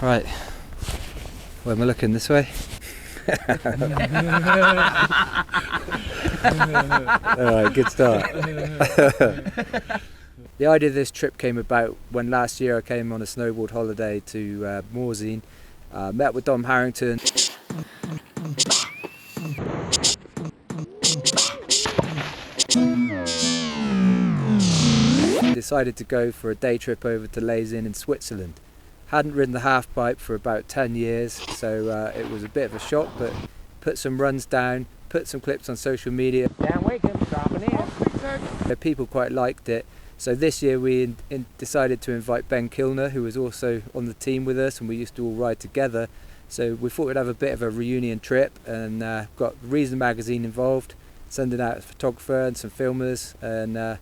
Right, where am I looking, this way? Alright, good start. The idea of this trip came about when last year I came on a snowboard holiday to Leysin, met with Dan Harrington. Decided to go for a day trip over to Leysin in Switzerland. Hadn't ridden the halfpipe for about 10 years, so it was a bit of a shock, but put some runs down, put some clips on social media. Dan Wakeham dropping in. People quite liked it, so this year we decided to invite Ben Kilner, who was also on the team with us, and we used to all ride together. So we thought we'd have a bit of a reunion trip, and got Reason magazine involved, sending out a photographer and some filmers, and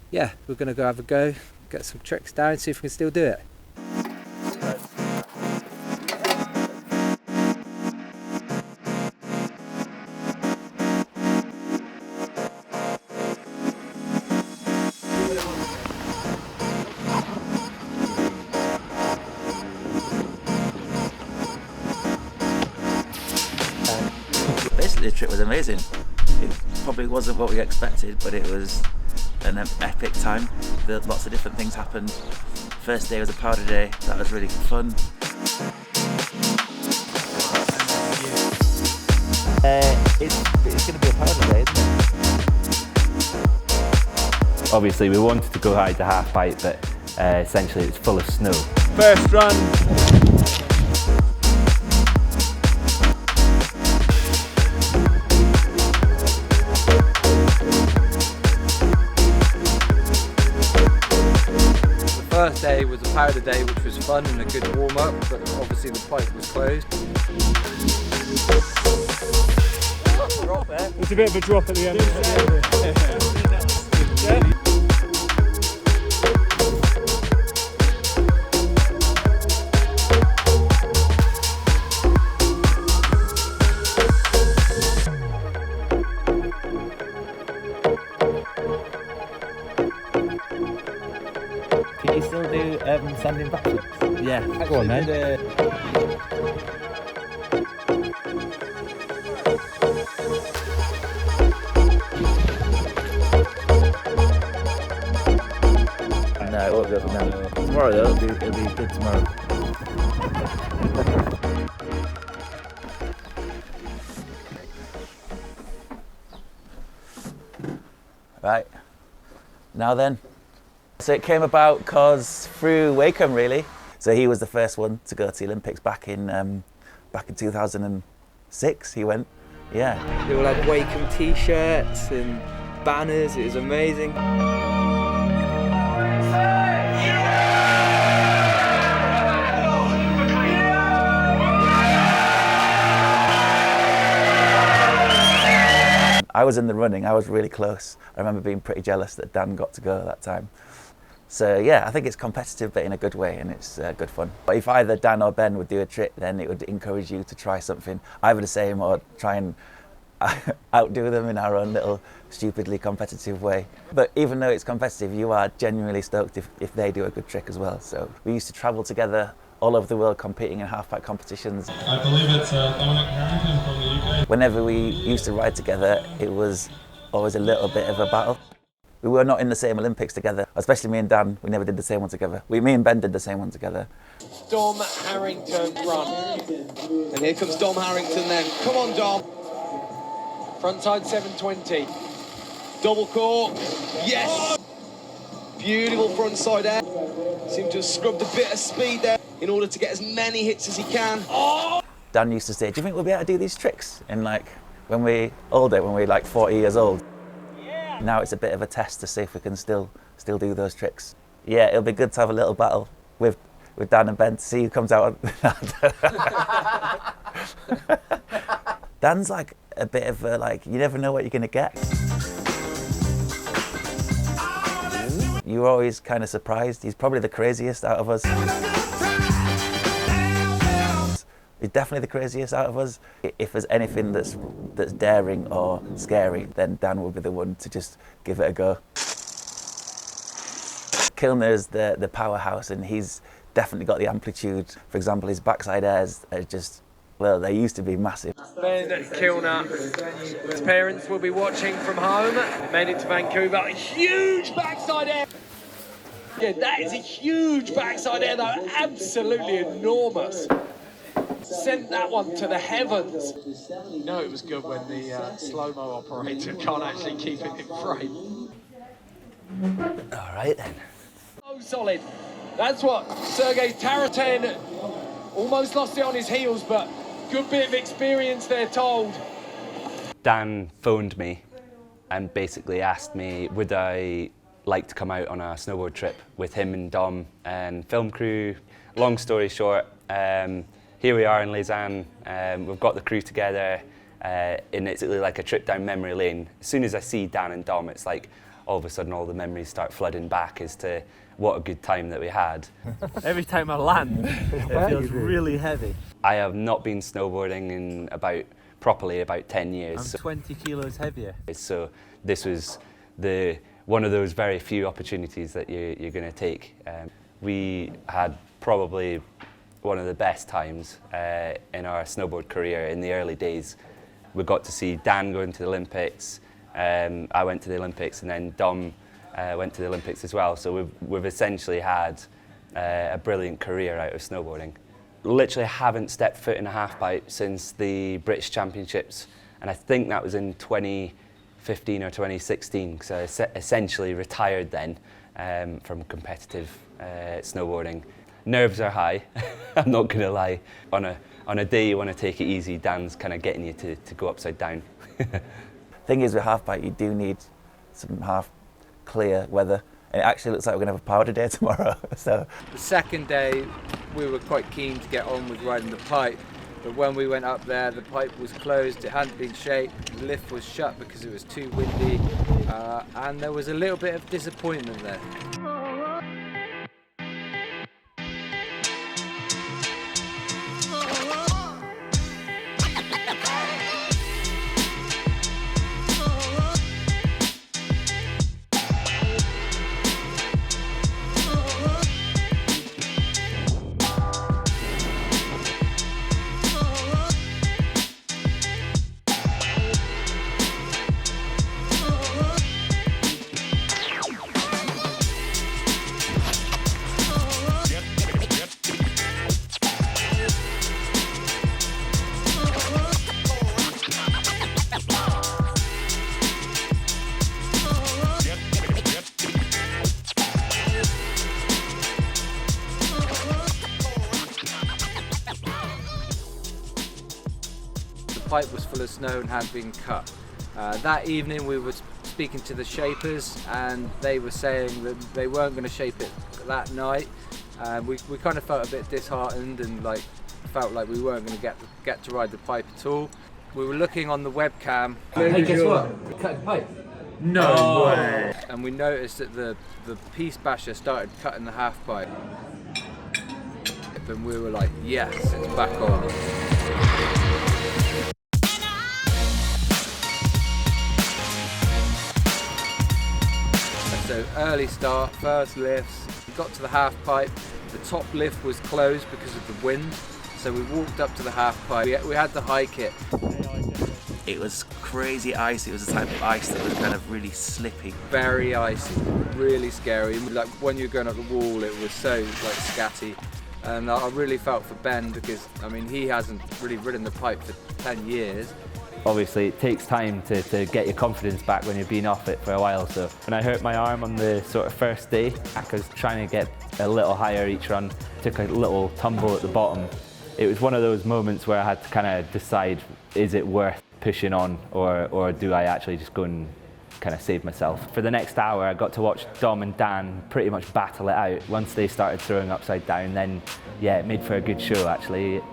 yeah, we're going to go have a go, get some tricks down, see if we can still do it. Basically, the trip was amazing. It probably wasn't what we expected, but it was an epic time. Lots of different things happened. First day was a powder day. That was really fun. It's going to be a powder day, isn't it? Obviously, we wanted to go ride the halfpipe, but essentially it's full of snow. First run. First day was a powder day, which was fun and a good warm-up, but obviously the pipe was closed. It's a bit of a drop at the end. Can you still do standing backflips? Yeah, Go on then. No, it won't be up now. Tomorrow though, it'll be good tomorrow. Right, now then. So it came about because through Wakeham, really. So he was the first one to go to the Olympics back in 2006. He went, yeah. They all had Wakeham t-shirts and banners, it was amazing. I was in the running, I was really close. I remember being pretty jealous that Dan got to go at that time. So yeah, I think it's competitive but in a good way, and it's good fun. But if either Dan or Ben would do a trick, then it would encourage you to try something either the same or try and outdo them in our own little stupidly competitive way. But even though it's competitive, you are genuinely stoked if they do a good trick as well. So we used to travel together all over the world competing in halfpipe competitions. I believe it's Harrington from the UK. Whenever we used to ride together, it was always a little bit of a battle. We were not in the same Olympics together, especially me and Dan. We never did the same one together. Me and Ben did the same one together. Dom Harrington run. And here comes Dom Harrington then. Come on, Dom. Frontside 720. Double cork. Yes! Beautiful frontside air. Seemed to have scrubbed a bit of speed there in order to get as many hits as he can. Oh! Dan used to say, do you think we'll be able to do these tricks in when we're older, when we're 40 years old? Yeah. Now it's a bit of a test to see if we can still do those tricks. Yeah, it'll be good to have a little battle with Dan and Ben to see who comes out on Dan's a bit of a you never know what you're gonna get. You're always kind of surprised. He's probably the craziest out of us. He's definitely the craziest out of us. If there's anything that's daring or scary, then Dan will be the one to just give it a go. Kilner's the powerhouse, and he's definitely got the amplitude. For example, his backside airs are just, well, they used to be massive. Ben Kilner, his parents will be watching from home. Made it to Vancouver, a huge backside air. Yeah, that is a huge backside air though, absolutely enormous. Sent that one to the heavens. You know it was good when the slow-mo operator can't actually keep it in frame. All right then. So solid. That's what Sergei Taratin almost lost it on his heels, but good bit of experience there, told. Dan phoned me and basically asked me would I like to come out on a snowboard trip with him and Dom and film crew. Long story short, here we are in Leysin. We've got the crew together, and it's like a trip down memory lane. As soon as I see Dan and Dom, it's like all of a sudden all the memories start flooding back as to what a good time that we had. Every time I land, it feels really heavy. I have not been snowboarding in properly about 10 years. I'm 20 kilos heavier. So this was one of those very few opportunities that you're going to take. We had probably one of the best times in our snowboard career in the early days. We got to see Dan go into the Olympics. I went to the Olympics, and then Dom went to the Olympics as well. So we've essentially had a brilliant career out of snowboarding. Literally haven't stepped foot in a halfpipe since the British Championships, and I think that was in 2015 or 2016. So I essentially retired then from competitive snowboarding. Nerves are high, I'm not gonna lie. On a day you want to take it easy, Dan's kind of getting you to go upside down. Thing is, with halfpipe, you do need some half clear weather. And it actually looks like we're going to have a powder day tomorrow. So The second day, we were quite keen to get on with riding the pipe, but when we went up there, the pipe was closed, it hadn't been shaped, the lift was shut because it was too windy, and there was a little bit of disappointment there. The pipe was full of snow and had been cut. That evening we were speaking to the shapers, and they were saying that they weren't going to shape it that night. We kind of felt a bit disheartened and felt like we weren't going to get to ride the pipe at all. We were looking on the webcam. Hey, guess what? We cut the pipe. No way! And we noticed that the piece basher started cutting the half pipe. And we were like, yes, it's back on. So early start, first lifts, we got to the half pipe, the top lift was closed because of the wind, so we walked up to the half pipe, we had to hike it. it was crazy icy. It was a type of ice that was kind of really slippy. Very icy, really scary. Like when you're going up the wall, it was so scatty. And I really felt for Ben because, I mean, he hasn't really ridden the pipe for 10 years. Obviously it takes time to get your confidence back when you've been off it for a while. So when I hurt my arm on the sort of first day, I was trying to get a little higher each run, took a little tumble at the bottom. It was one of those moments where I had to kind of decide, is it worth pushing on or do I actually just go and kind of save myself? For the next hour I got to watch Dom and Dan pretty much battle it out. Once they started throwing upside down, then yeah, it made for a good show actually.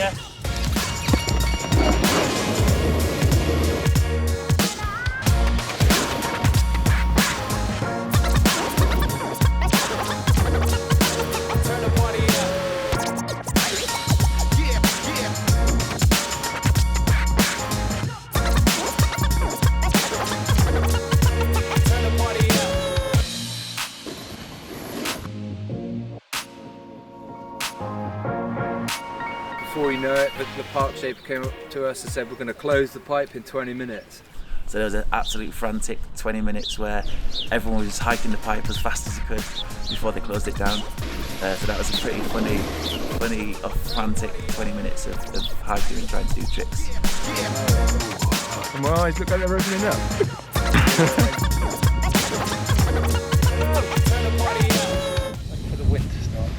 here. Before we know it, the park shaper came up to us and said we're going to close the pipe in 20 minutes. So there was an absolute frantic 20 minutes where everyone was just hiking the pipe as fast as they could before they closed it down. So that was a pretty funny, frantic 20 minutes of hiking and trying to do tricks. My eyes look like they're opening up. For the wind to start.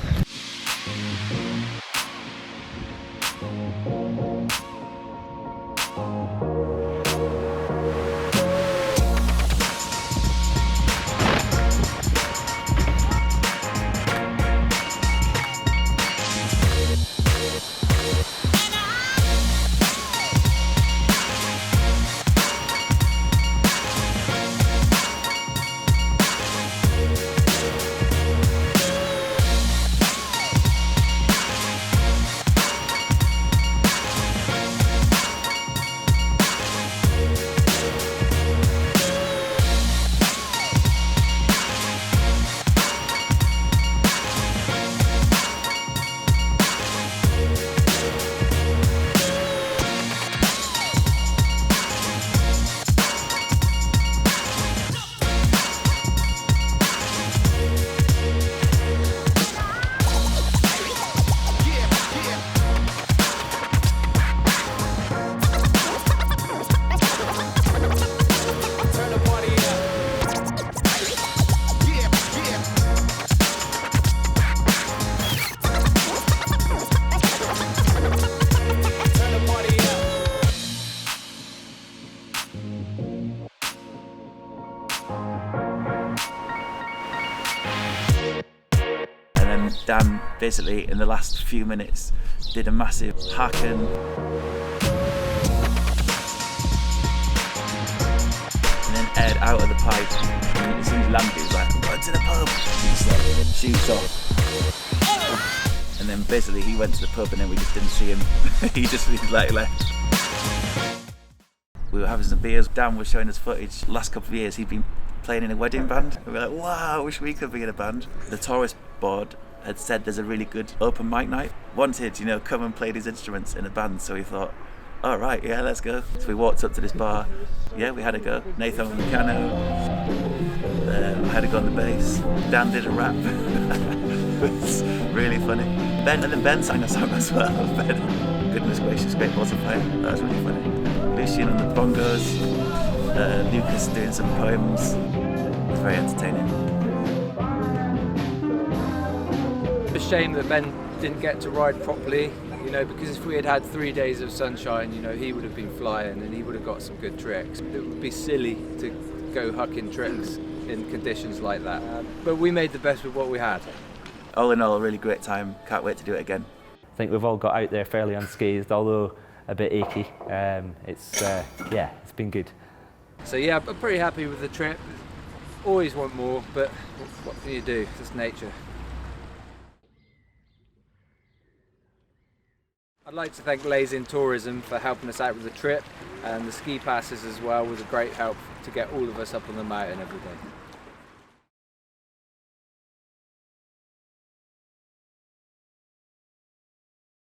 Dan basically in the last few minutes did a massive hack and then aired out of the pipe, and as soon as he landed he was like, I'm going to the pub, and just like shoots off, and then basically he went to the pub and then we just didn't see him. he like left. We were having some beers, Dan was showing us footage. Last couple of years he'd been playing in a wedding band. We were like, wow, I wish we could be in a band. The tourist board had said there's a really good open mic night. Wanted, come and play these instruments in a band, so we thought, all right, yeah, let's go. So we walked up to this bar. Yeah, we had a go. Nathan on the piano, I had a go on the bass. Dan did a rap. It was really funny. Ben sang a song as well. Ben, goodness gracious, great bottom player. That was really funny. Leysin on the bongos, Lucas doing some poems. It was very entertaining. It's a shame that Ben didn't get to ride properly, because if we had had 3 days of sunshine, he would have been flying and he would have got some good tricks. It would be silly to go hucking tricks in conditions like that. But we made the best with what we had. All in all, a really great time. Can't wait to do it again. I think we've all got out there fairly unscathed, although a bit achy. It's been good. So yeah, I'm pretty happy with the trip. Always want more, but what can you do? It's just nature. I'd like to thank Leysin Tourism for helping us out with the trip, and the ski passes as well was a great help to get all of us up on the mountain every day.